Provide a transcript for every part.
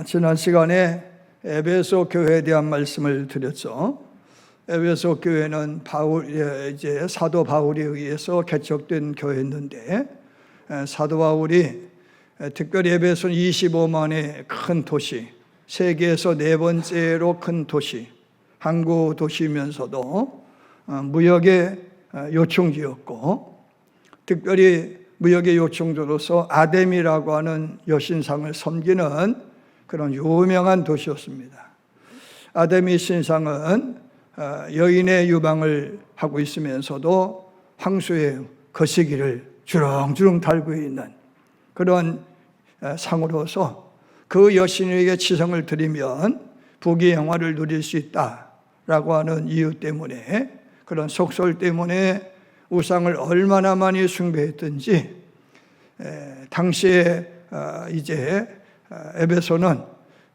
지난 시간에 에베소 교회에 대한 말씀을 드렸죠. 에베소 교회는 이제 사도 바울에 의해서 개척된 교회였는데, 사도 바울이 특별히 에베소는 25만의 큰 도시, 세계에서 네 번째로 큰 도시, 항구 도시면서도 무역의 요충지였고, 특별히 무역의 요충지로서 아데미라고 하는 여신상을 섬기는 그런 유명한 도시였습니다. 아데미 신상은 여인의 유방을 하고 있으면서도 황소의 거시기를 주렁주렁 달고 있는 그런 상으로서 그 여신에게 치성을 드리면 부귀 영화를 누릴 수 있다라고 하는 이유 때문에, 그런 속설 때문에 우상을 얼마나 많이 숭배했든지, 당시에 이제 에베소는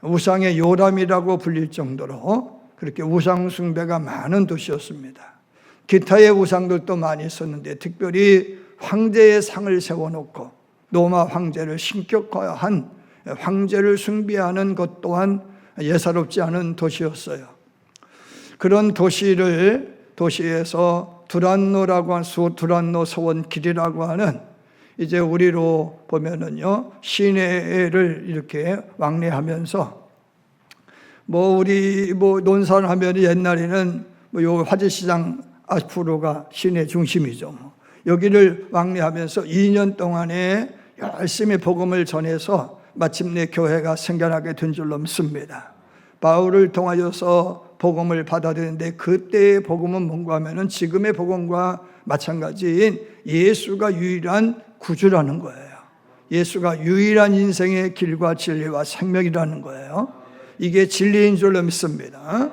우상의 요람이라고 불릴 정도로 그렇게 우상 숭배가 많은 도시였습니다. 기타의 우상들도 많이 있었는데, 특별히 황제의 상을 세워놓고 로마 황제를 신격화한 황제를 숭배하는 것 또한 예사롭지 않은 도시였어요. 그런 도시에서 두란노라고 하는 두란노 소원 길이라고 하는, 이제 우리로 보면은요, 시내를 이렇게 왕래하면서, 우리 논산하면 옛날에는 요 화재시장 앞으로가 시내 중심이죠. 여기를 왕래하면서 2년 동안에 열심히 복음을 전해서 마침내 교회가 생겨나게 된 줄로 믿습니다. 바울을 통하여서 복음을 받아들이는데, 그때의 복음은 뭔가 하면은 지금의 복음과 마찬가지인 예수가 유일한 구주라는 거예요. 예수가 유일한 인생의 길과 진리와 생명이라는 거예요. 이게 진리인 줄로 믿습니다.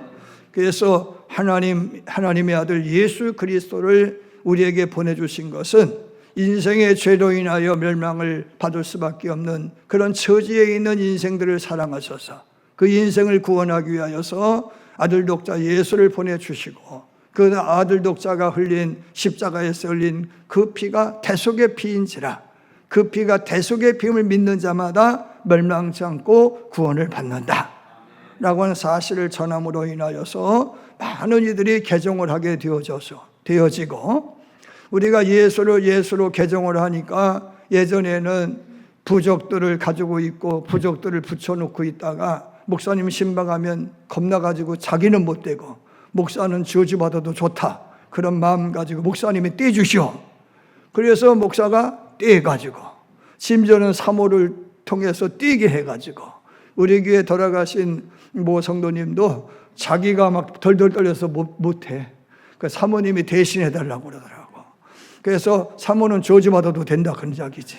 그래서 하나님의 아들 예수 그리스도를 우리에게 보내주신 것은 인생의 죄로 인하여 멸망을 받을 수밖에 없는 그런 처지에 있는 인생들을 사랑하셔서 그 인생을 구원하기 위하여서 아들 독자 예수를 보내주시고, 그 아들 독자가 흘린 십자가에서 흘린 그 피가 대속의 피인지라, 그 피가 대속의 피임을 믿는 자마다 멸망치 않고 구원을 받는다 라고 하는 사실을 전함으로 인하여서 많은 이들이 개종을 하게 되어지고, 우리가 예수로 개종을 하니까, 예전에는 부족들을 가지고 있고 부족들을 붙여놓고 있다가 목사님 신방하면 겁나가지고 자기는 못 되고 목사는 저주받아도 좋다, 그런 마음 가지고 목사님이 떼주시오. 그래서 목사가 떼가지고, 심지어는 사모를 통해서 떼게 해가지고, 우리 교회 돌아가신 모 성도님도 자기가 막 덜덜 떨려서 못해. 그 사모님이 대신해달라고 그러더라고. 그래서 사모는 저주받아도 된다, 그런 이야기지.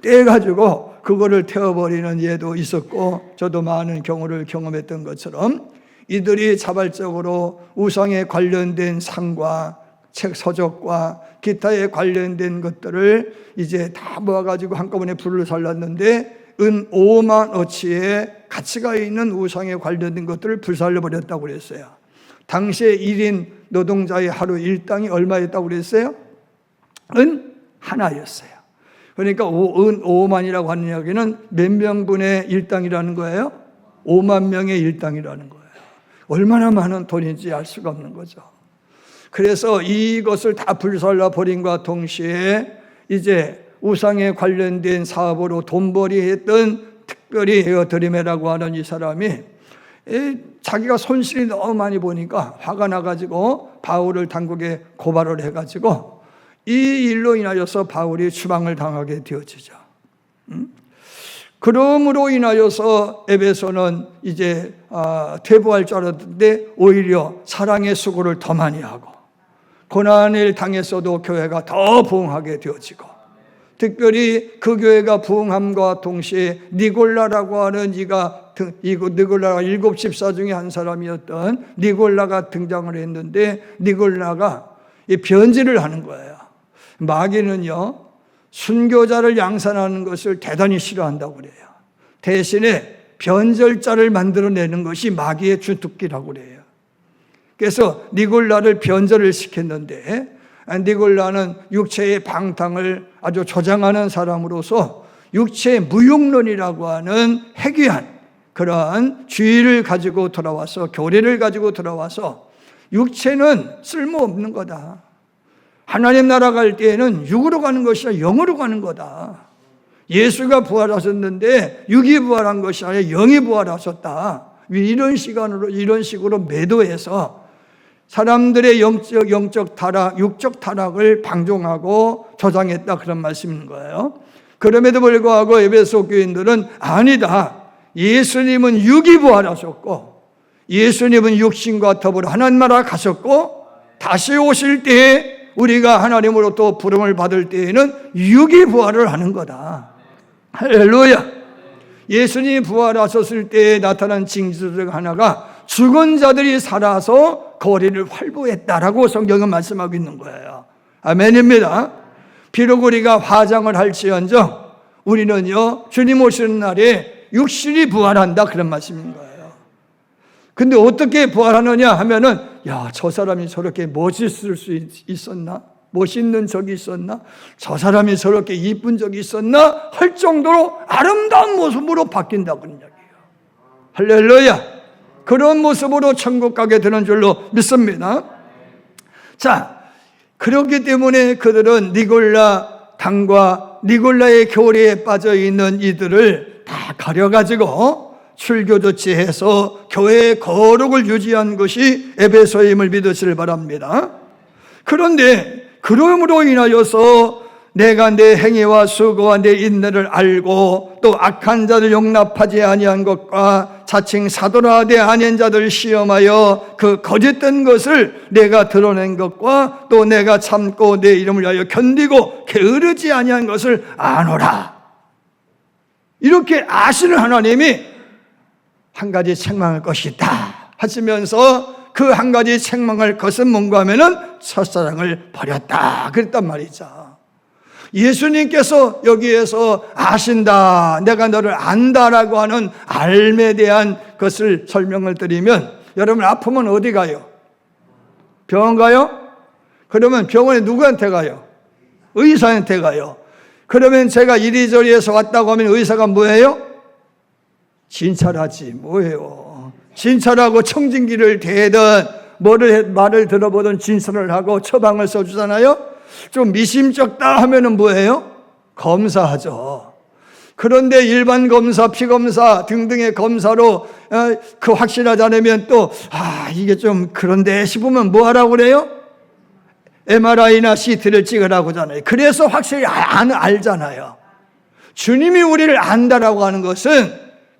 떼가지고 그거를 태워버리는 예도 있었고, 저도 많은 경우를 경험했던 것처럼 이들이 자발적으로 우상에 관련된 상과 책 서적과 기타에 관련된 것들을 이제 다 모아가지고 한꺼번에 불을 살랐는데, 은 5만 어치의 가치가 있는 우상에 관련된 것들을 불살려버렸다고 그랬어요. 당시에 1인 노동자의 하루 일당이 얼마였다고 그랬어요? 은 하나였어요. 그러니까 은 5만이라고 하는 이야기는 몇 명분의 일당이라는 거예요? 5만 명의 일당이라는 거예요. 얼마나 많은 돈인지 알 수가 없는 거죠. 그래서 이것을 다 불살라 버림과 동시에 이제 우상에 관련된 사업으로 돈벌이 했던, 특별히 드리메라고 하는 이 사람이 자기가 손실이 너무 많이 보니까 화가 나가지고 바울을 당국에 고발을 해가지고, 이 일로 인하여서 바울이 추방을 당하게 되어지죠. 그러므로 인하여서 에베소는 이제 퇴보할 줄 알았는데, 오히려 사랑의 수고를 더 많이 하고, 고난을 당했어도 교회가 더 부흥하게 되어지고, 특별히 그 교회가 부흥함과 동시에 니골라라고 하는 니골라가 7 집사 중에 한 사람이었던 니골라가 등장을 했는데, 니골라가 변질을 하는 거예요. 마귀는요, 순교자를 양산하는 것을 대단히 싫어한다고 그래요. 대신에 변절자를 만들어내는 것이 마귀의 주특기라고 그래요. 그래서 니골라를 변절을 시켰는데, 니골라는 육체의 방탕을 아주 조장하는 사람으로서 육체 무용론이라고 하는 해괴한 그러한 주의를 가지고 돌아와서, 교리를 가지고 돌아와서 육체는 쓸모없는 거다. 하나님 나라 갈 때에는 육으로 가는 것이 아니라 영으로 가는 거다. 예수가 부활하셨는데 육이 부활한 것이 아니라 영이 부활하셨다. 이런 식으로 매도해서 사람들의 영적 타락, 육적 타락을 방종하고 조장했다, 그런 말씀인 거예요. 그럼에도 불구하고 에베소 교인들은 아니다. 예수님은 육이 부활하셨고 예수님은 육신과 더불어 하나님 나라 가셨고 다시 오실 때에 우리가 하나님으로부터 부름을 받을 때에는 육이 부활을 하는 거다. 할렐루야. 예수님이 부활하셨을 때에 나타난 징조 중 하나가 죽은 자들이 살아서 거리를 활보했다라고 성경은 말씀하고 있는 거예요. 아멘입니다. 비록 우리가 화장을 할지언정 우리는요, 주님 오시는 날에 육신이 부활한다, 그런 말씀인 거예요. 근데 어떻게 부활하느냐 하면은, 야, 저 사람이 저렇게 멋있을 수 있었나? 멋있는 적이 있었나? 저 사람이 저렇게 이쁜 적이 있었나? 할 정도로 아름다운 모습으로 바뀐다, 그런 이야기예요. 할렐루야. 그런 모습으로 천국 가게 되는 줄로 믿습니다. 자, 그렇기 때문에 그들은 니골라 당과 니골라의 교리에 빠져 있는 이들을 다 가려가지고 출교 조치해서 교회의 거룩을 유지한 것이 에베소임을 믿으시길 바랍니다. 그런데 그러므로 인하여서 내가 내 행위와 수고와 내 인내를 알고 또 악한 자를 용납하지 아니한 것과 자칭 사도라 되 아닌 자들 시험하여 그 거짓된 것을 내가 드러낸 것과 또 내가 참고 내 이름을 위하여 견디고 게으르지 아니한 것을 아노라. 이렇게 아시는 하나님이 한 가지 책망할 것이 있다 하시면서 그 한 가지 책망할 것은 뭔가 하면은 첫사랑을 버렸다 그랬단 말이죠. 예수님께서 여기에서 아신다, 내가 너를 안다라고 하는 알에 대한 것을 설명을 드리면, 여러분 아프면 어디 가요? 병원 가요? 그러면 병원에 누구한테 가요? 의사한테 가요. 그러면 제가 이리저리에서 왔다고 하면 의사가 뭐예요? 진찰하지 뭐예요. 진찰하고 청진기를 대든 말을 들어보든 진찰을 하고 처방을 써주잖아요. 좀 미심쩍다 하면은 뭐예요? 검사하죠. 그런데 일반 검사, 피검사 등등의 검사로 그 확실하지 않으면 또 이게 좀 그런데 싶으면 뭐 하라고 그래요? MRI나 CT를 찍으라고 하잖아요. 그래서 확실히 알잖아요. 주님이 우리를 안다라고 하는 것은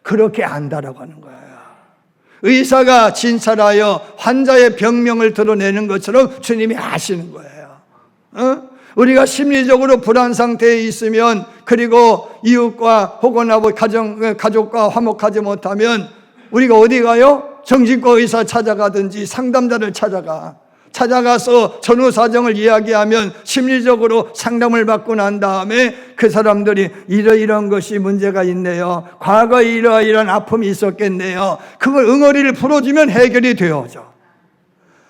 그렇게 안다라고 하는 거예요. 의사가 진찰하여 환자의 병명을 드러내는 것처럼 주님이 아시는 거예요. 우리가 심리적으로 불안 상태에 있으면, 그리고 이웃과 혹은 가족과 화목하지 못하면 우리가 어디 가요? 정신과 의사 찾아가든지 상담자를 찾아가서 전후 사정을 이야기하면 심리적으로 상담을 받고 난 다음에 그 사람들이 이러이러한 것이 문제가 있네요. 과거에 이러이러한 아픔이 있었겠네요. 그걸 응어리를 풀어주면 해결이 되어져.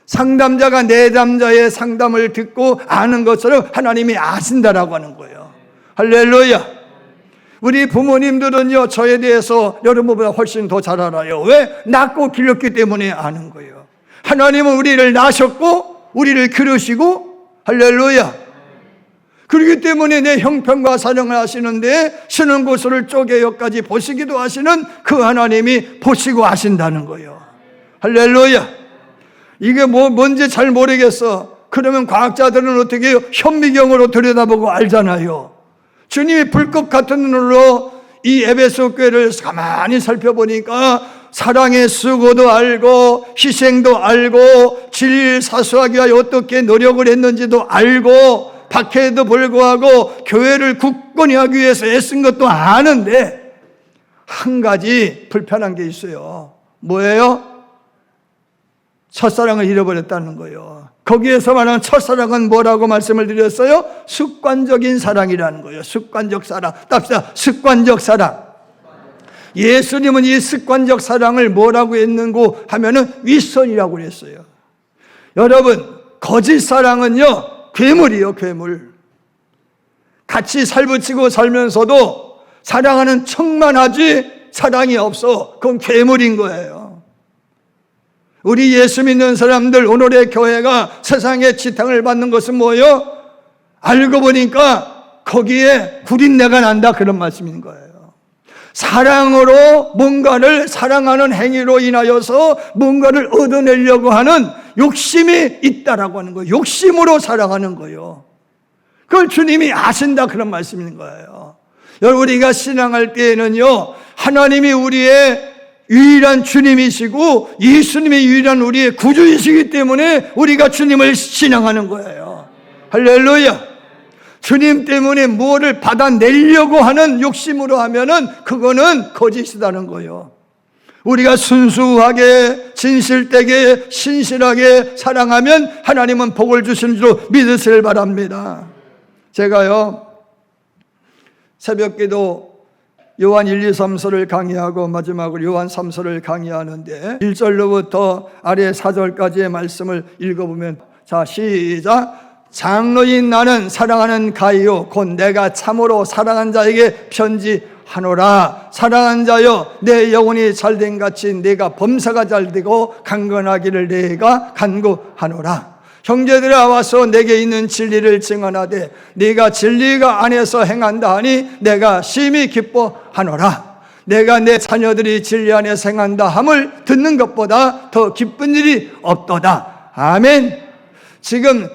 상담자가 내담자의 상담을 듣고 아는 것처럼 하나님이 아신다라고 하는 거예요. 할렐루야. 우리 부모님들은요, 저에 대해서 여러분보다 훨씬 더 잘 알아요. 왜? 낳고 길렀기 때문에 아는 거예요. 하나님은 우리를 낳으셨고 우리를 기르시고, 할렐루야. 그렇기 때문에 내 형편과 사정을 하시는데 쉬는 곳을 쪼개어까지 보시기도 하시는 그 하나님이 보시고 아신다는 거예요. 할렐루야. 이게 뭔지 잘 모르겠어. 그러면 과학자들은 어떻게 해요? 현미경으로 들여다보고 알잖아요. 주님이 불꽃 같은 눈으로 이 에베소 교회를 가만히 살펴보니까 사랑의 수고도 알고 희생도 알고 진리를 사수하기 위하여 어떻게 노력을 했는지도 알고 박해에도 불구하고 교회를 굳건히 하기 위해서 애쓴 것도 아는데 한 가지 불편한 게 있어요. 뭐예요? 첫사랑을 잃어버렸다는 거예요. 거기에서 말하는 첫사랑은 뭐라고 말씀을 드렸어요? 습관적인 사랑이라는 거예요. 습관적 사랑. 답시다. 습관적 사랑. 예수님은 이 습관적 사랑을 뭐라고 했는고 하면은 윗선이라고 그랬어요. 여러분, 거짓 사랑은요, 괴물이요, 괴물. 같이 살붙이고 살면서도 사랑하는 척만 하지 사랑이 없어. 그건 괴물인 거예요. 우리 예수 믿는 사람들, 오늘의 교회가 세상의 지탕을 받는 것은 뭐예요? 알고 보니까 거기에 구린내가 난다, 그런 말씀인 거예요. 사랑으로 뭔가를, 사랑하는 행위로 인하여서 뭔가를 얻어내려고 하는 욕심이 있다라고 하는 거예요. 욕심으로 살아가는 거예요. 그걸 주님이 아신다, 그런 말씀인 거예요. 여러분, 우리가 신앙할 때에는요, 하나님이 우리의 유일한 주님이시고 예수님이 유일한 우리의 구주이시기 때문에 우리가 주님을 신앙하는 거예요. 할렐루야. 주님 때문에 무엇을 받아내려고 하는 욕심으로 하면은 그거는 거짓이라는 거예요. 우리가 순수하게, 진실되게, 신실하게 사랑하면 하나님은 복을 주시는 줄 믿으시길 바랍니다. 제가요, 새벽기도 요한 1, 2, 3서를 강의하고 마지막으로 요한 3서를 강의하는데 1절로부터 아래 4절까지의 말씀을 읽어보면, 자, 시작. 장로인 나는 사랑하는 가이요 곧 내가 참으로 사랑한 자에게 편지하노라. 사랑한 자여, 내 영혼이 잘된 같이 내가 범사가 잘되고 강건하기를 내가 간구하노라. 형제들아, 와서 내게 있는 진리를 증언하되 네가 진리가 안에서 행한다 하니 내가 심히 기뻐하노라. 내가 내 자녀들이 진리 안에서 행한다 함을 듣는 것보다 더 기쁜 일이 없도다. 아멘. 지금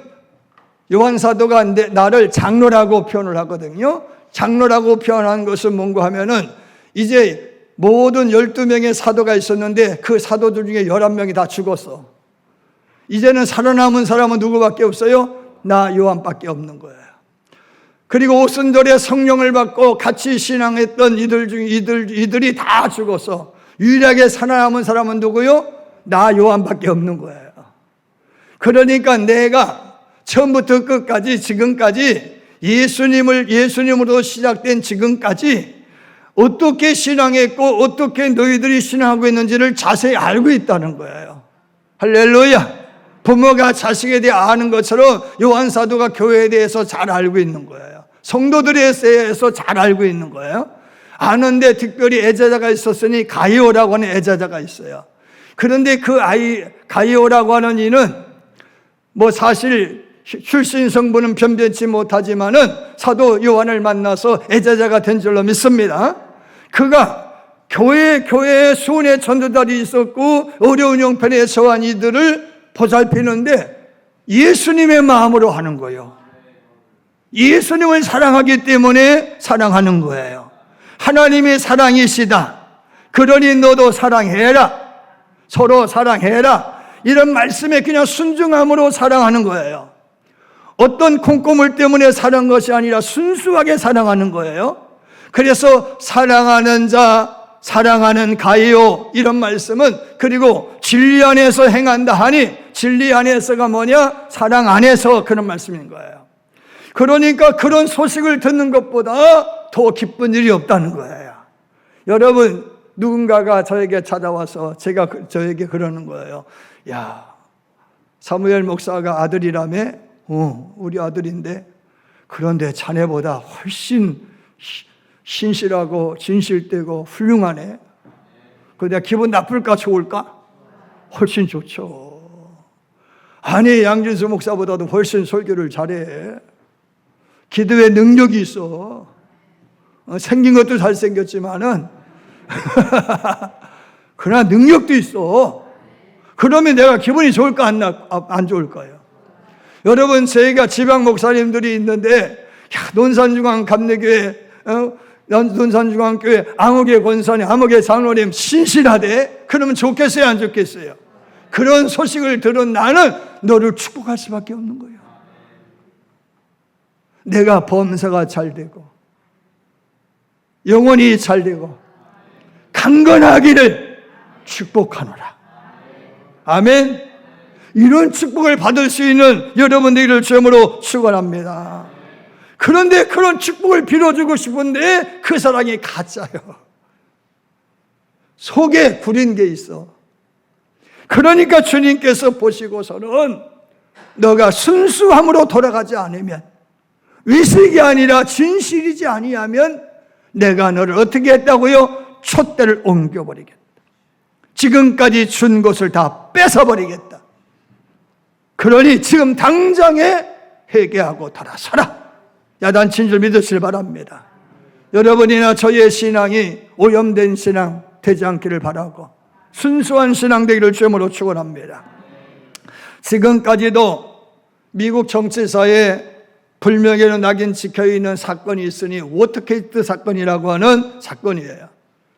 요한 사도가 나를 장로라고 표현을 하거든요. 장로라고 표현한 것은 뭔가 하면은, 이제 모든 12명의 사도가 있었는데 그 사도들 중에 11명이 다 죽었어. 이제는 살아남은 사람은 누구밖에 없어요? 나 요한밖에 없는 거예요. 그리고 오순절에 성령을 받고 같이 신앙했던 이들 중 이들이 다 죽었어. 유일하게 살아남은 사람은 누구요? 나 요한밖에 없는 거예요. 그러니까 내가 처음부터 끝까지 지금까지 예수님으로 시작된 지금까지 어떻게 신앙했고 어떻게 너희들이 신앙하고 있는지를 자세히 알고 있다는 거예요. 할렐루야. 부모가 자식에 대해 아는 것처럼 요한 사도가 교회에 대해서 잘 알고 있는 거예요. 성도들에 대해서 잘 알고 있는 거예요. 아는데 특별히 애자자가 있었으니 가이오라고 하는 애자자가 있어요. 그런데 그 가이오라고 하는 이는 뭐 사실 출신 성분은 변변치 못하지만은 사도 요한을 만나서 애자자가 된 줄로 믿습니다. 그가 교회에 수훈의 전도달이 있었고 어려운 형편에 처한 이들을 보살피는데 예수님의 마음으로 하는 거예요. 예수님을 사랑하기 때문에 사랑하는 거예요. 하나님의 사랑이시다. 그러니 너도 사랑해라. 서로 사랑해라. 이런 말씀에 그냥 순종함으로 사랑하는 거예요. 어떤 콩고물 때문에 사랑한 것이 아니라 순수하게 사랑하는 거예요. 그래서 사랑하는 자, 사랑하는 가이오, 이런 말씀은, 그리고 진리 안에서 행한다 하니 진리 안에서가 뭐냐? 사랑 안에서, 그런 말씀인 거예요. 그러니까 그런 소식을 듣는 것보다 더 기쁜 일이 없다는 거예요. 여러분, 누군가가 저에게 찾아와서 저에게 그러는 거예요. 야, 사무엘 목사가 아들이라며? 우리 아들인데, 그런데 자네보다 훨씬 신실하고 진실되고 훌륭하네. 그 내가 기분 나쁠까 좋을까? 훨씬 좋죠. 아니, 양진수 목사보다도 훨씬 설교를 잘해. 기도에 능력이 있어. 생긴 것도 잘생겼지만은 그러나 능력도 있어. 그러면 내가 기분이 좋을까 안 좋을까요? 여러분, 저희가 지방 목사님들이 있는데, 논산중앙 감리교회, 논산중앙교회 암흑의 권사님, 암흑의 장로님 신실하대? 그러면 좋겠어요, 안 좋겠어요? 그런 소식을 들은 나는 너를 축복할 수밖에 없는 거예요. 내가 범사가 잘 되고 영혼이 잘 되고 강건하기를 축복하노라. 아멘. 이런 축복을 받을 수 있는 여러분들을 주님으로 축원합니다. 그런데 그런 축복을 빌어주고 싶은데 그 사랑이 가짜요. 속에 구린 게 있어. 그러니까 주님께서 보시고서는 너가 순수함으로 돌아가지 않으면, 위색이 아니라 진실이지 아니하면 내가 너를 어떻게 했다고요? 촛대를 옮겨버리겠다. 지금까지 준 것을 다 뺏어버리겠다. 그러니 지금 당장에 회개하고 돌아서라. 야단친 줄 믿으시길 바랍니다. 여러분이나 저의 신앙이 오염된 신앙 되지 않기를 바라고 순수한 신앙 되기를 주님으로 축원합니다. 지금까지도 미국 정치사에 불명예로 낙인 찍혀있는 사건이 있으니 워터게이트 사건이라고 하는 사건이에요.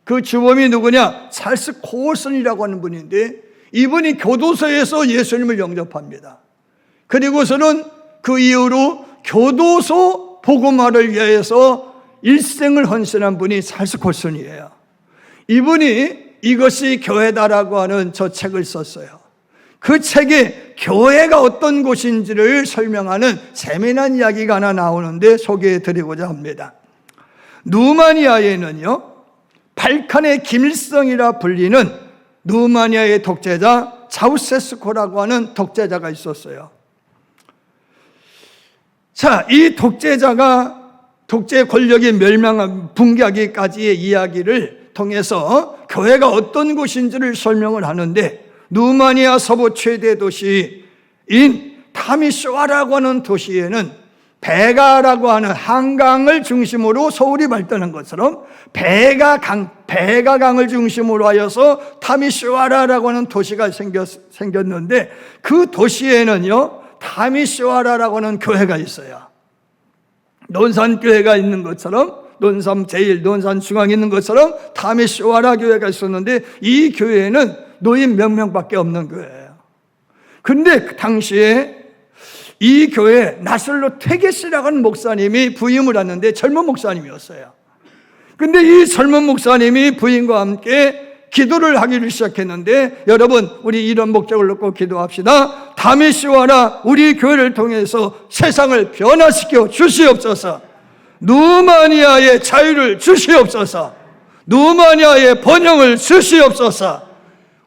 그 주범이 누구냐? 찰스 콜슨이라고 하는 분인데 이분이 교도소에서 예수님을 영접합니다. 그리고서는 그 이후로 교도소 복음화를 위해서 일생을 헌신한 분이 찰스 콜슨이에요. 이분이 이것이 교회다라고 하는 저 책을 썼어요. 그 책에 교회가 어떤 곳인지를 설명하는 재미난 이야기가 하나 나오는데 소개해 드리고자 합니다. 루마니아에는요, 발칸의 김일성이라 불리는 루마니아의 독재자 자우세스코라고 하는 독재자가 있었어요. 자, 이 독재자가 독재 권력이 멸망한 붕괴하기까지의 이야기를 통해서 교회가 어떤 곳인지를 설명을 하는데 루마니아 서부 최대 도시인 타미슈아라고 하는 도시에는 베가라고 하는 한강을 중심으로 서울이 발달한 것처럼 베가강을 중심으로 하여서 타미슈아라라고 하는 도시가 생겼는데 그 도시에는요 타미슈아라라고 하는 교회가 있어요. 논산교회가 있는 것처럼 논산 제일, 논산 중앙에 있는 것처럼 타미슈아라 교회가 있었는데 이 교회는 노인 몇 명밖에 없는 교회예요. 그런데 그 당시에 이 교회 나슬로 테게시라고 하는 목사님이 부임을 하는데 젊은 목사님이었어요. 그런데 이 젊은 목사님이 부임과 함께 기도를 하기를 시작했는데 여러분 우리 이런 목적을 놓고 기도합시다. 타미슈아라 우리 교회를 통해서 세상을 변화시켜 주시옵소서. 루마니아의 자유를 주시옵소서. 루마니아의 번영을 주시옵소서.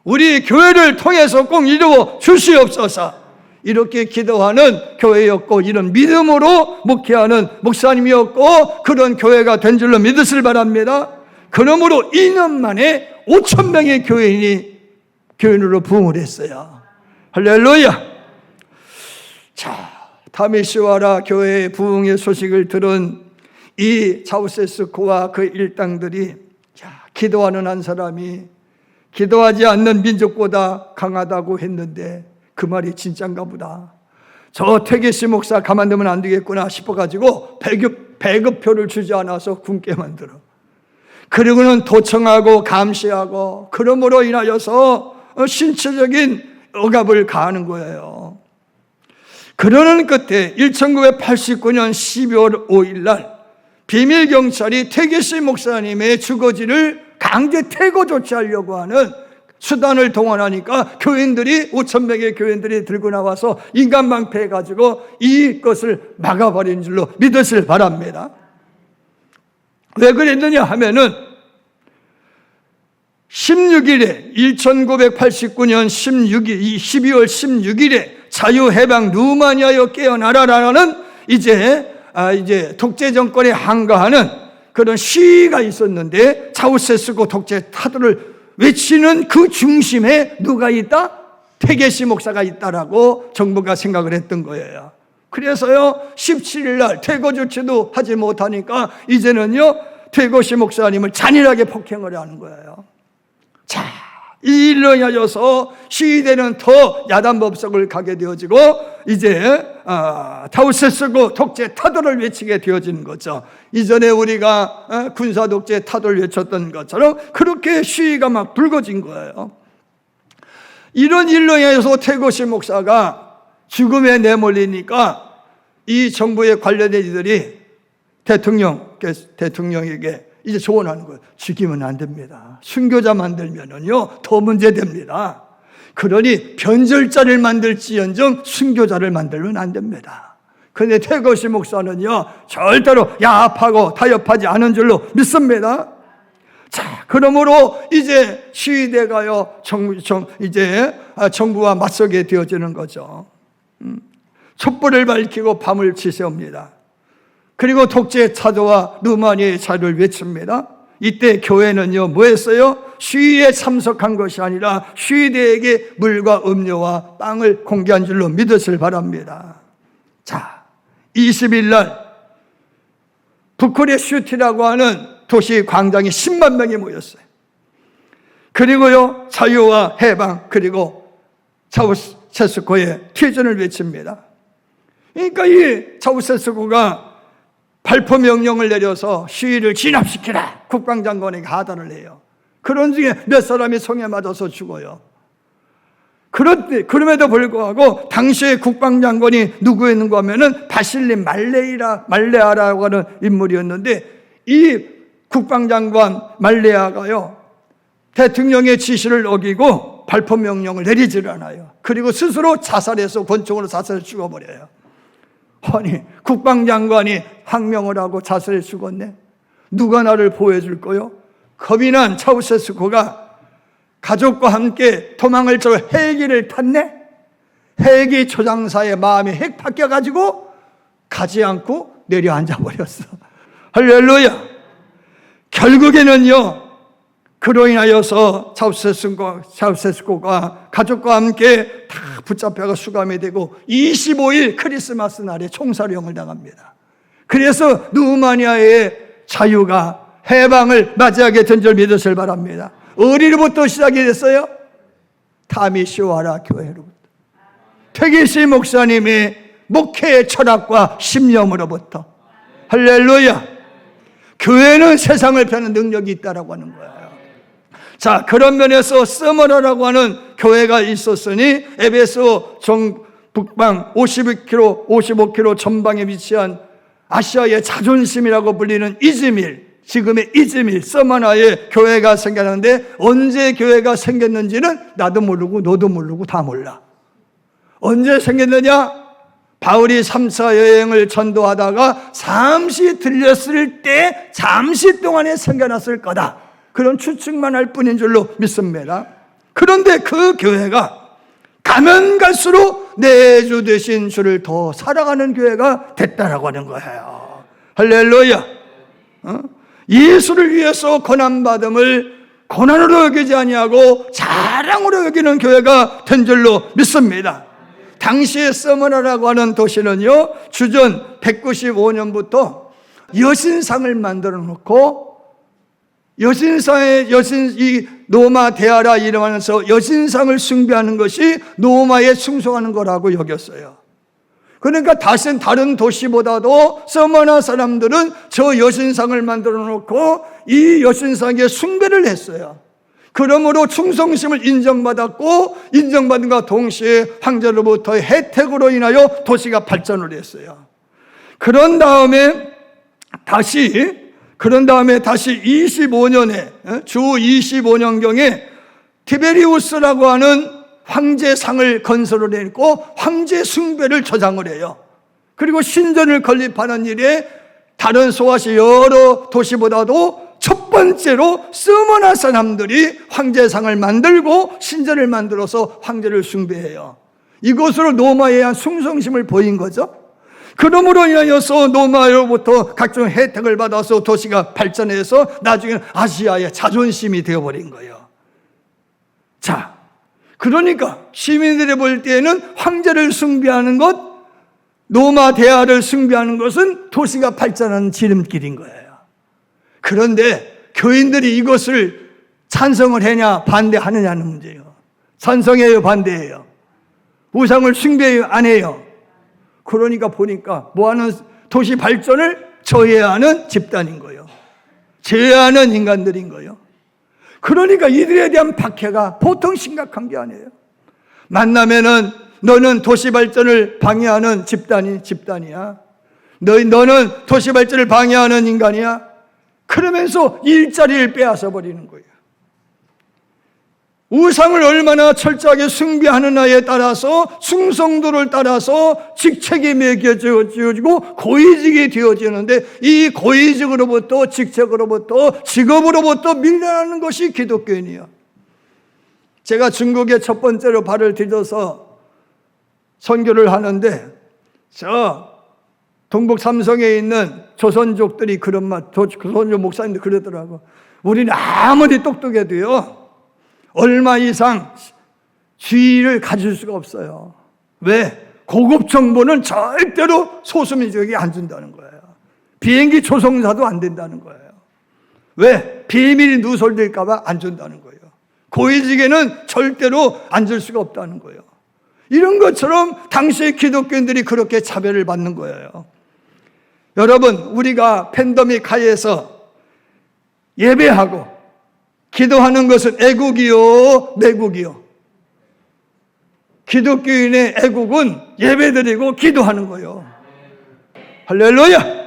우리 교회를 통해서 꼭 이루어 주시옵소서. 이렇게 기도하는 교회였고 이런 믿음으로 목회하는 목사님이었고 그런 교회가 된 줄로 믿으시길 바랍니다. 그러므로 2년 만에 5,000명의 교인으로 부흥을 했어요. 할렐루야. 자, 타미슈아라 교회의 부흥의 소식을 들은 이 자우세스코와 그 일당들이 기도하는 한 사람이 기도하지 않는 민족보다 강하다고 했는데 그 말이 진짠가 보다. 저 태계시 목사 가만두면 안 되겠구나 싶어가지고 배급표를 주지 않아서 굶게 만들어. 그리고는 도청하고 감시하고 그러므로 인하여서 신체적인 억압을 가하는 거예요. 그러는 끝에 1989년 12월 5일 날 비밀경찰이 태계시 목사님의 주거지를 강제 퇴거 조치하려고 하는 수단을 동원하니까 교인들이 5,000명의 교인들이 들고 나와서 인간방패해가지고 이것을 막아버린 줄로 믿으실 바랍니다. 왜 그랬느냐 하면은 16일에 1989년 12월 16일에 자유해방 루마니아여 깨어나라라는 이제 독재 정권에 항거하는 그런 시위가 있었는데 자우세스코 독재 타도를 외치는 그 중심에 누가 있다? 태계시 목사가 있다라고 정부가 생각을 했던 거예요. 그래서요 17일 날 퇴거 조치도 하지 못하니까 이제는요 태계시 목사님을 잔인하게 폭행을 하는 거예요. 자, 이 일로 인하여서 시위대는 더 야단법석을 가게 되어지고 이제 자우세스코 독재 타도를 외치게 되어지는 거죠. 이전에 우리가 군사 독재 타도를 외쳤던 것처럼 그렇게 시위가 막 불거진 거예요. 이런 일로 인해서 태고시 목사가 죽음에 내몰리니까 이 정부의 관련된 이들이 대통령에게 이제 조언하는 거예요. 죽이면 안 됩니다. 순교자 만들면은요 더 문제됩니다. 그러니 변절자를 만들지언정 순교자를 만들면 안 됩니다. 그런데 태거시 목사는요 절대로 야합하고 타협하지 않은 줄로 믿습니다. 자, 그러므로 이제 시위대가요 이제 정부와 맞서게 되어지는 거죠. 촛불을 밝히고 밤을 지새웁니다. 그리고 독재의 차도와 루마니아의 자유를 외칩니다. 이때 교회는요, 뭐 했어요? 시위에 참석한 것이 아니라 시위대에게 물과 음료와 빵을 공개한 줄로 믿으시길 바랍니다. 자, 20일 날 부쿠레슈티라고 하는 도시 광장에 10만 명이 모였어요. 그리고요, 자유와 해방, 그리고 차우셰스코의 퇴전을 외칩니다. 그러니까 이 차우셰스코가 발포 명령을 내려서 시위를 진압시키라, 국방장관에게 하단을 해요. 그런 중에 몇 사람이 총에 맞아서 죽어요. 그럼에도 불구하고 당시의 국방장관이 누구였는가 하면은 바실리 말레아라고 하는 인물이었는데, 이 국방장관 말레아가요, 대통령의 지시를 어기고 발포 명령을 내리질 않아요. 그리고 스스로 자살해서 권총으로 자살해 죽어버려요. 아니, 국방장관이 항명을 하고 자살해 죽었네. 누가 나를 보호해줄 거요? 겁이 난 차우셰스코가 가족과 함께 도망을 쳐 헬기를 탔네. 헬기 조장사의 마음이 핵 바뀌어가지고 가지 않고 내려앉아 버렸어. 할렐루야. 결국에는요, 그로 인하여서 차우셰스코가 가족과 함께 다 붙잡혀가 수감이 되고 25일 크리스마스 날에 총살형을 당합니다. 그래서 루마니아의 자유가, 해방을 맞이하게 된 줄 믿으시길 바랍니다. 어디로부터 시작이 됐어요? 타미시와라 교회로부터. 퇴계시 목사님의 목회의 철학과 신념으로부터. 할렐루야. 교회는 세상을 펴는 능력이 있다라고 하는 거예요. 자, 그런 면에서 스머나라고 하는 교회가 있었으니 에베소 북방 55km 전방에 위치한 아시아의 자존심이라고 불리는 이즈밀, 지금의 이즈밀 스머나의 교회가 생겼는데, 언제 교회가 생겼는지는 나도 모르고 너도 모르고 다 몰라. 언제 생겼느냐? 바울이 3차 여행을 전도하다가 잠시 들렸을 때 잠시 동안에 생겨났을 거다, 그런 추측만 할 뿐인 줄로 믿습니다. 그런데 그 교회가 가면 갈수록 내 주 되신 주를 더 살아가는 교회가 됐다라고 하는 거예요. 할렐루야. 예수를 위해서 고난받음을 고난으로 여기지 아니하고 자랑으로 여기는 교회가 된 줄로 믿습니다. 당시에 스머나라고 하는 도시는요, 주전 195년부터 여신상을 만들어 놓고, 이 노마 데아라 이름하면서 여신상을 숭배하는 것이 노마에 충성하는 거라고 여겼어요. 그러니까 다른 도시보다도 스머나 사람들은 저 여신상을 만들어 놓고 이 여신상에 숭배를 했어요. 그러므로 충성심을 인정받았고, 인정받은 것과 동시에 황제로부터의 혜택으로 인하여 도시가 발전을 했어요. 그런 다음에 다시 25년에, 주 25년경에 티베리우스라고 하는 황제상을 건설을 했고, 황제 숭배를 조장을 해요. 그리고 신전을 건립하는 일에 다른 소아시 여러 도시보다도 첫 번째로 스머나 사람들이 황제상을 만들고 신전을 만들어서 황제를 숭배해요. 이것으로 노마에 대한 충성심을 보인 거죠. 그러므로 인하여서 노마로부터 각종 혜택을 받아서 도시가 발전해서 나중에는 아시아의 자존심이 되어버린 거예요. 자, 그러니까 시민들이 볼 때에는 황제를 숭배하는 것, 노마 대하를 숭배하는 것은 도시가 발전하는 지름길인 거예요. 그런데 교인들이 이것을 찬성을 하냐 반대하느냐는 문제예요. 찬성해요, 반대해요? 우상을 숭배해요, 안 해요? 그러니까 보니까 뭐하는 도시 발전을 저해하는 집단인 거예요. 제해하는 인간들인 거예요. 그러니까 이들에 대한 박해가 보통 심각한 게 아니에요. 만나면은 너는 도시 발전을 방해하는 집단이야. 너는 도시 발전을 방해하는 인간이야. 그러면서 일자리를 빼앗아 버리는 거예요. 우상을 얼마나 철저하게 숭배하느냐에 따라서, 충성도를 따라서 직책이 매겨지고 고위직이 되어지는데, 이 고위직으로부터, 직책으로부터, 직업으로부터 밀려나는 것이 기독교인이에요. 제가 중국에 첫 번째로 발을 디뎌서 선교를 하는데, 동북 삼성에 있는 조선족들이 그런 말, 조선족 목사님들 그러더라고. 우리는 아무리 똑똑해도요, 얼마 이상 지위를 가질 수가 없어요. 왜? 고급 정보는 절대로 소수민족에게 안 준다는 거예요. 비행기 조종사도 안 된다는 거예요. 왜? 비밀이 누설될까봐 안 준다는 거예요. 고위직에는 절대로 앉을 수가 없다는 거예요. 이런 것처럼 당시의 기독교인들이 그렇게 차별을 받는 거예요. 여러분, 우리가 팬데믹 하에서 예배하고 기도하는 것은 애국이요, 매국이요? 기독교인의 애국은 예배드리고 기도하는 거예요. 할렐루야!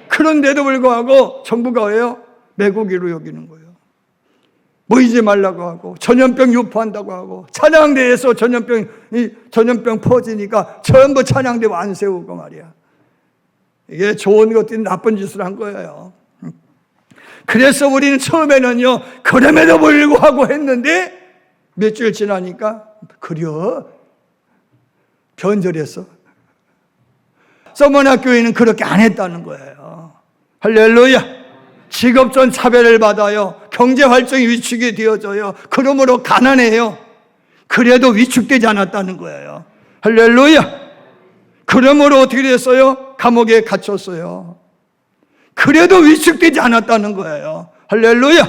그런데도 불구하고 정부가 왜요? 매국이로 여기는 거예요. 모이지 말라고 하고 전염병 유포한다고 하고 찬양대에서 전염병 퍼지니까 전부 찬양대 안 세우고 말이야. 이게 좋은 것들이 나쁜 짓을 한 거예요. 그래서 우리는 처음에는요, 그럼에도 불구하고 했는데 며칠 지나니까 그려 변절했어. 서머나 교회는 그렇게 안 했다는 거예요. 할렐루야. 직업전 차별을 받아요. 경제활동이 위축이 되어져요. 그러므로 가난해요. 그래도 위축되지 않았다는 거예요. 할렐루야. 그러므로 어떻게 됐어요? 감옥에 갇혔어요. 그래도 위축되지 않았다는 거예요. 할렐루야.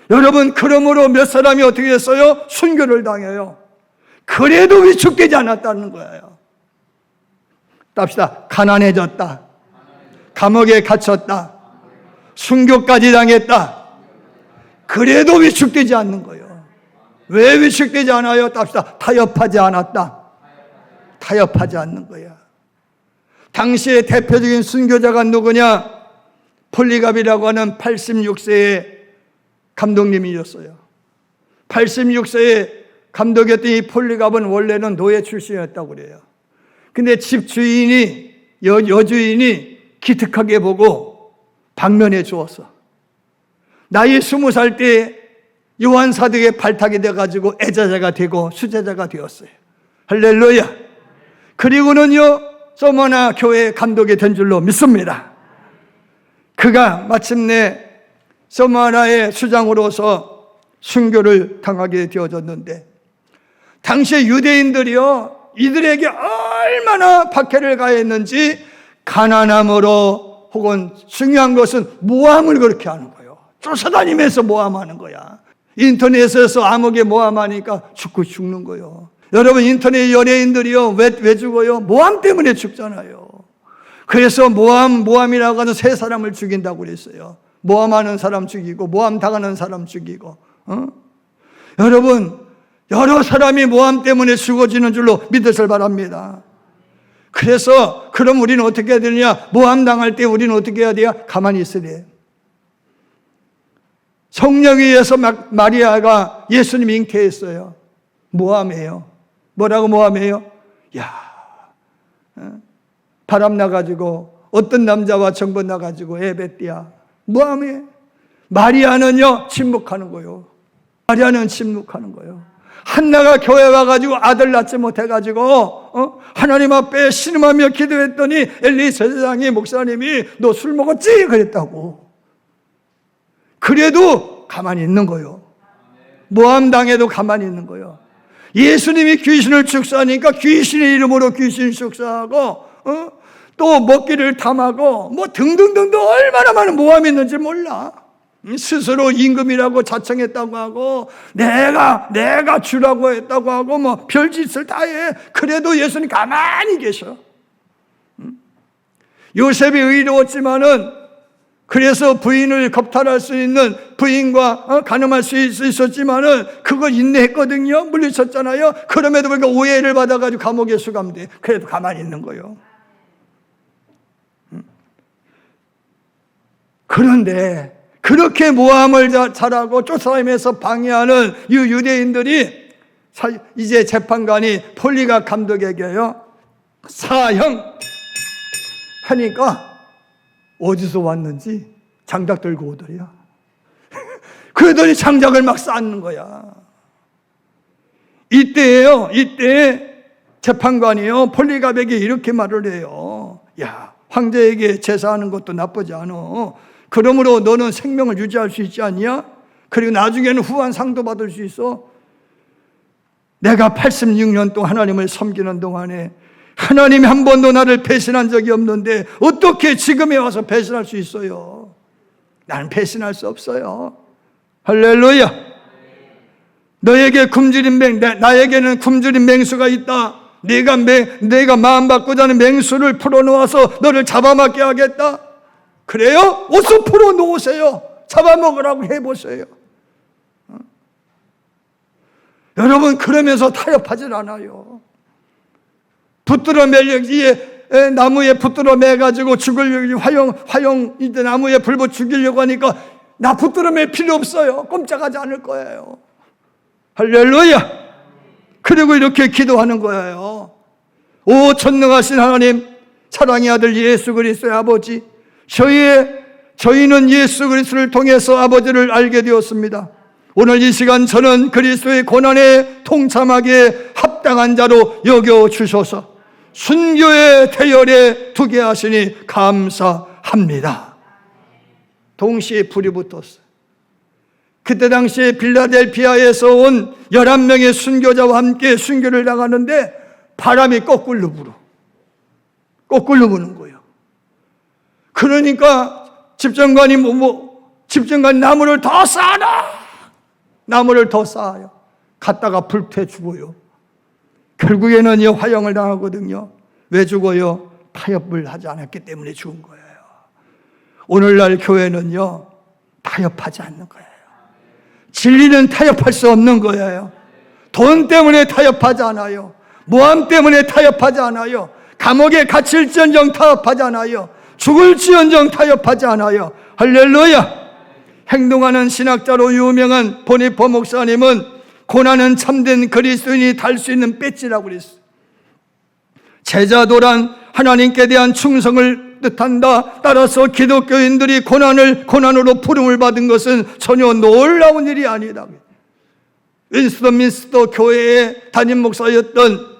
여러분, 그러므로 몇 사람이 어떻게 됐어요? 순교를 당해요. 그래도 위축되지 않았다는 거예요. 답시다. 가난해졌다. 감옥에 갇혔다. 순교까지 당했다. 그래도 위축되지 않는 거예요. 왜 위축되지 않아요? 답시다. 타협하지 않았다. 타협하지 않는 거야. 당시의 대표적인 순교자가 누구냐? 폴리갑이라고 하는 86세의 감독님이었어요. 86세의 감독이었던 이 폴리갑은 원래는 노예 출신이었다고 그래요. 근데 집 주인이, 여주인이 기특하게 보고 방면해 주었어. 나이 20살 때 요한 사도의 발탁이 돼가지고 애자자가 되고 수제자가 되었어요. 할렐루야. 그리고는요, 서머나 교회 감독이 된 줄로 믿습니다. 그가 마침내 서머나의 수장으로서 순교를 당하게 되어졌는데, 당시에 유대인들이요, 이들에게 얼마나 박해를 가했는지, 가난함으로 혹은 중요한 것은 모함을 그렇게 하는 거예요. 쫓아다니면서 모함하는 거야. 인터넷에서 암흑에 모함하니까 죽는 거예요. 여러분, 인터넷 연예인들이요, 왜 죽어요? 모함 때문에 죽잖아요. 그래서 모함이라고 하는 세 사람을 죽인다고 그랬어요. 모함하는 사람 죽이고, 모함 당하는 사람 죽이고. 여러분, 여러 사람이 모함 때문에 죽어지는 줄로 믿으시길 바랍니다. 그래서 그럼 우리는 어떻게 해야 되느냐? 모함 당할 때 우리는 어떻게 해야 돼요? 가만히 있어야 돼요. 성령에 의해서 마리아가 예수님 잉태했어요. 모함해요. 뭐라고 모함해요? 바람 나가지고 어떤 남자와 정보 나가지고 애뱉디야. 모함해. 마리아는요, 침묵하는 거예요. 마리아는 침묵하는 거예요. 한나가 교회 와가지고 아들 낳지 못해가지고 하나님 앞에 신음하며 기도했더니 엘리 제사장이 목사님이 너 술 먹었지? 그랬다고. 그래도 가만히 있는 거예요. 모함당해도 가만히 있는 거예요. 예수님이 귀신을 축사하니까 귀신의 이름으로 귀신 축사하고 또 먹기를 탐하고 뭐 등등등등 얼마나 많은 모함이 있는지 몰라. 스스로 임금이라고 자청했다고 하고 내가 주라고 했다고 하고 뭐 별짓을 다 해. 그래도 예수님 가만히 계셔. 요셉이 의로웠지만은 그래서 부인을 겁탈할 수 있는 부인과 간음할 수 있었지만은 그걸 인내했거든요. 물리쳤잖아요. 그럼에도 불구하고 오해를 받아가지고 감옥에 수감돼. 그래도 가만히 있는 거예요. 그런데 그렇게 모함을 잘하고 쫓아다니면서 방해하는 이 유대인들이 이제 재판관이 폴리갑 감독에게요, 사형 하니까 어디서 왔는지 장작 들고 오더래요. 그러더니 장작을 막 쌓는 거야. 이때 재판관이요, 폴리갑에게 이렇게 말을 해요. 야, 황제에게 제사하는 것도 나쁘지 않아. 그러므로 너는 생명을 유지할 수 있지 않냐? 그리고 나중에는 후한 상도 받을 수 있어. 내가 86년 동안 하나님을 섬기는 동안에 하나님이 한 번도 나를 배신한 적이 없는데 어떻게 지금에 와서 배신할 수 있어요? 나는 배신할 수 없어요. 할렐루야. 나에게는 굶주린 맹수가 있다. 내가 마음 바꾸자 하는 맹수를 풀어놓아서 너를 잡아먹게 하겠다. 그래요? 어서 풀어놓으세요. 잡아먹으라고 해보세요. 여러분, 그러면서 타협하질 않아요. 나무에 붙들어 매가지고 죽으려고, 이제 나무에 불붙 죽이려고 하니까 나 붙들어 맬 필요 없어요. 꼼짝하지 않을 거예요. 할렐루야. 그리고 이렇게 기도하는 거예요. 오 전능하신 하나님, 사랑의 아들 예수 그리스도의 아버지, 저희는 예수 그리스도를 통해서 아버지를 알게 되었습니다. 오늘 이 시간 저는 그리스도의 고난에 동참하기에 합당한 자로 여겨주셔서 순교의 대열에 두게 하시니 감사합니다. 동시에 불이 붙었어요. 그때 당시에 빌라델피아에서 온 11명의 순교자와 함께 순교를 나가는데 바람이 거꾸로 부는 거예요. 그러니까 집정관이 나무를 더 쌓아라! 나무를 더 쌓아요. 갔다가 불태 죽어요. 결국에는 화형을 당하거든요. 왜 죽어요? 타협을 하지 않았기 때문에 죽은 거예요. 오늘날 교회는요, 타협하지 않는 거예요. 진리는 타협할 수 없는 거예요. 돈 때문에 타협하지 않아요. 모함 때문에 타협하지 않아요. 감옥에 갇힐지언정 타협하지 않아요. 죽을지언정 타협하지 않아요. 할렐루야. 행동하는 신학자로 유명한 보니퍼 목사님은 고난은 참된 그리스도인이 달 수 있는 배지라고 그랬어요. 제자도란 하나님께 대한 충성을 뜻한다. 따라서 기독교인들이 고난으로 부름을 받은 것은 전혀 놀라운 일이 아니다. 윈스턴민스터 교회의 담임 목사였던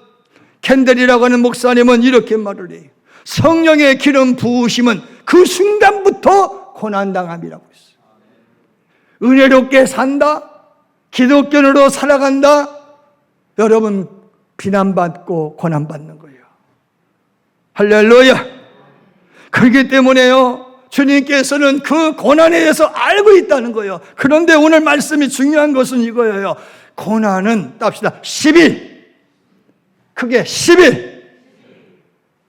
캔델이라고 하는 목사님은 이렇게 말을 해요. 성령의 기름 부으심은 그 순간부터 고난당함이라고 했어요. 은혜롭게 산다, 기독교인으로 살아간다, 여러분 비난받고 고난받는 거예요. 할렐루야. 그렇기 때문에요, 주님께서는 그 고난에 대해서 알고 있다는 거예요. 그런데 오늘 말씀이 중요한 것은 이거예요. 고난은 땁시다 10일, 크게 10일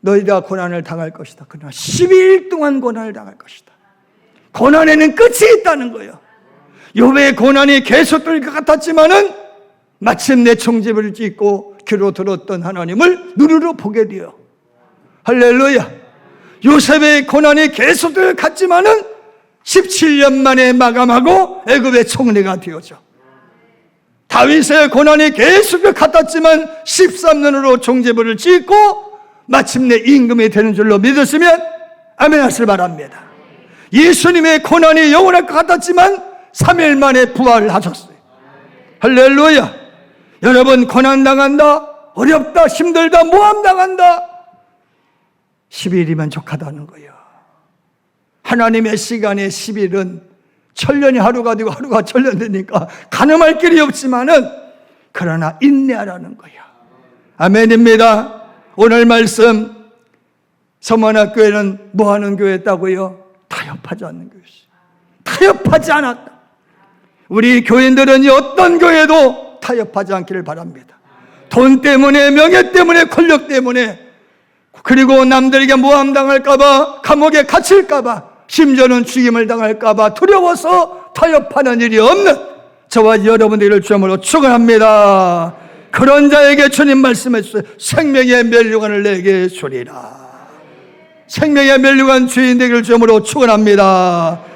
너희가 고난을 당할 것이다. 그러나 12일 동안 고난을 당할 것이다. 고난에는 끝이 있다는 거예요. 욥의 고난이 계속될 것 같았지만은 마침내 종집을 찍고 귀로 들었던 하나님을 눈으로 보게 돼요. 할렐루야. 요셉의 고난이 계속될 것 같지만은 17년 만에 마감하고 애굽의 총리가 되었죠. 다윗의 고난이 계속될 것 같았지만 13년으로 종제부를 찍고 마침내 임금이 되는 줄로 믿으시면 아멘 하시길 바랍니다. 예수님의 고난이 영원할 것 같았지만 3일 만에 부활하셨어요. 할렐루야. 여러분, 고난당한다, 어렵다, 힘들다, 모함당한다, 10일이면 족하다는 거예요. 하나님의 시간의 10일은 천년이 하루가 되고 하루가 천년 되니까 가늠할 길이 없지만은 그러나 인내하라는 거예요. 아멘입니다. 오늘 말씀, 서만학교회는 뭐하는 교회였다고요? 타협하지 않는 교회였어요. 타협하지 않았다. 우리 교인들은 어떤 교회도 타협하지 않기를 바랍니다. 돈 때문에, 명예 때문에, 권력 때문에, 그리고 남들에게 모함당할까봐, 감옥에 갇힐까봐, 심지어는 죽임을 당할까봐 두려워서 타협하는 일이 없는 저와 여러분들을 주님으로 축원합니다. 그런 자에게 주님 말씀해 주세요. 생명의 면류관을 내게 주리라. 생명의 면류관 주인 되기를 주님으로 축원합니다.